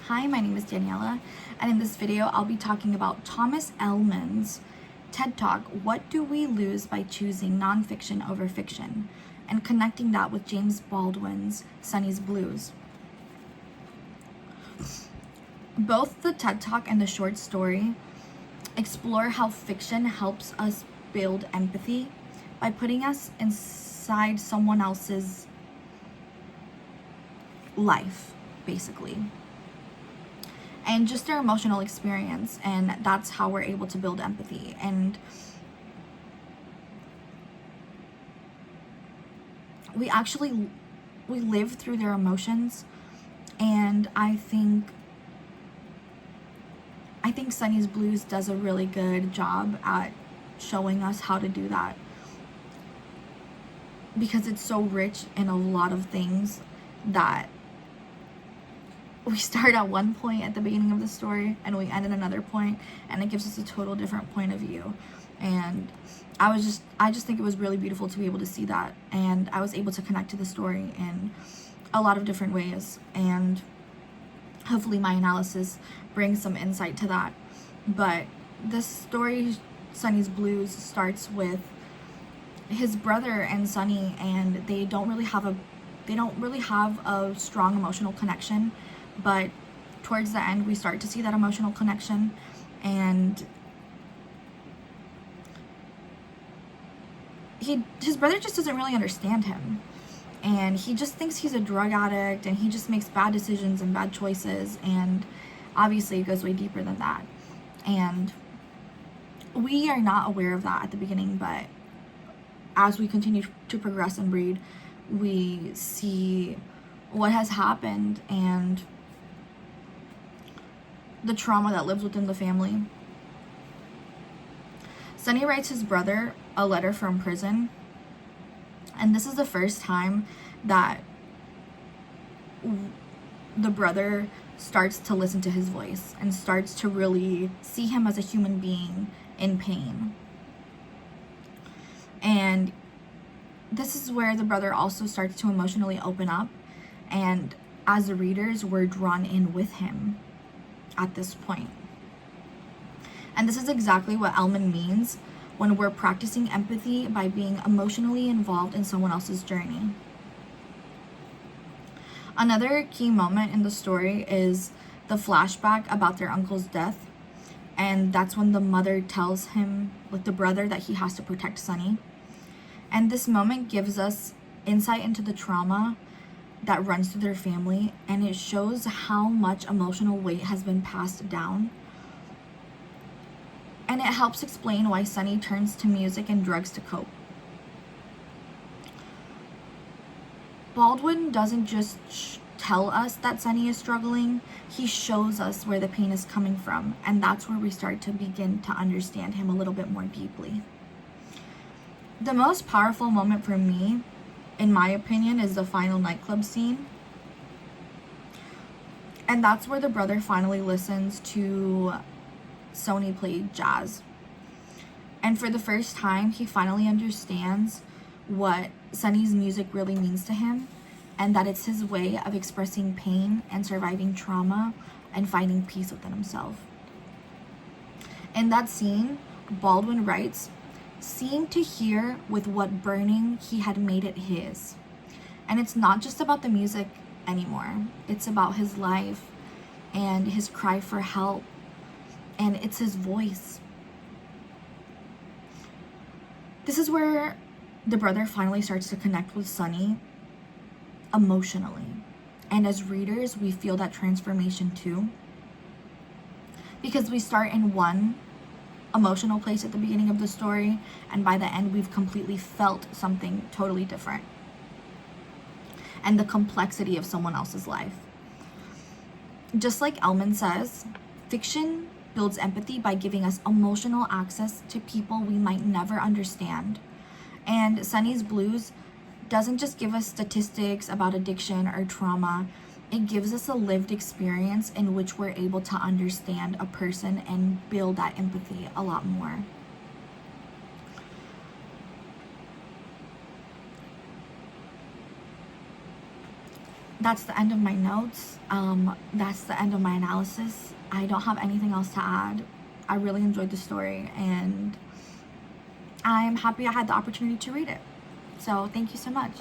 Hi, my name is Daniela, and in this video I'll be talking about Thomas Ellman's TED Talk, What Do We Lose by Choosing Nonfiction Over Fiction, and connecting that with James Baldwin's Sonny'S Blues. Both the TED Talk and the short story explore how fiction helps us build empathy by putting us inside someone else's life, basically, and just their emotional experience, and that's how we're able to build empathy. And we live through their emotions, and I think Sonny'S Blues does a really good job at showing us how to do that, because it's so rich in a lot of things that we start at one point at the beginning of the story and we end at another point, and it gives us a total different point of view. And I just think it was really beautiful to be able to see that, and I was able to connect to the story in a lot of different ways, and hopefully my analysis brings some insight to that. But this story, Sonny'S Blues, starts with his brother and Sonny, and they don't really have a strong emotional connection. But towards the end, we start to see that emotional connection, and his brother just doesn't really understand him, and he just thinks he's a drug addict, and he just makes bad decisions and bad choices, and obviously it goes way deeper than that. And we are not aware of that at the beginning, but as we continue to progress and read, we see what has happened and the trauma that lives within the family. Sonny writes his brother a letter from prison, and this is the first time that the brother starts to listen to his voice and starts to really see him as a human being in pain. And this is where the brother also starts to emotionally open up, and as the readers, we're drawn in with him at this point. And this is exactly what Ellman means when we're practicing empathy by being emotionally involved in someone else's journey. Another key moment in the story is the flashback about their uncle's death, and that's when the mother tells him, with the brother, that he has to protect Sonny. And this moment gives us insight into the trauma that runs through their family, and it shows how much emotional weight has been passed down. And it helps explain why Sonny turns to music and drugs to cope. Baldwin doesn't just tell us that Sonny is struggling, he shows us where the pain is coming from, and that's where we start to begin to understand him a little bit more deeply. The most powerful moment for me, in my opinion, is the final nightclub scene. And that's where the brother finally listens to Sonny play jazz. And for the first time, he finally understands what Sonny's music really means to him, and that it's his way of expressing pain and surviving trauma and finding peace within himself. In that scene, Baldwin writes, "Seeing to hear with what burning he had made it his." And it's not just about the music anymore. It's about his life and his cry for help, and it's his voice. This is where the brother finally starts to connect with Sonny emotionally. And as readers, we feel that transformation too, because we start in one emotional place at the beginning of the story, and by the end we've completely felt something totally different, and the complexity of someone else's life. Just like Ellman says, fiction builds empathy by giving us emotional access to people we might never understand. And Sonny'S Blues doesn't just give us statistics about addiction or trauma, it gives us a lived experience in which we're able to understand a person and build that empathy a lot more. that's the end of my notes. That's the end of my analysis. I don't have anything else to add. I really enjoyed the story, and I'm happy I had the opportunity to read it. So thank you so much.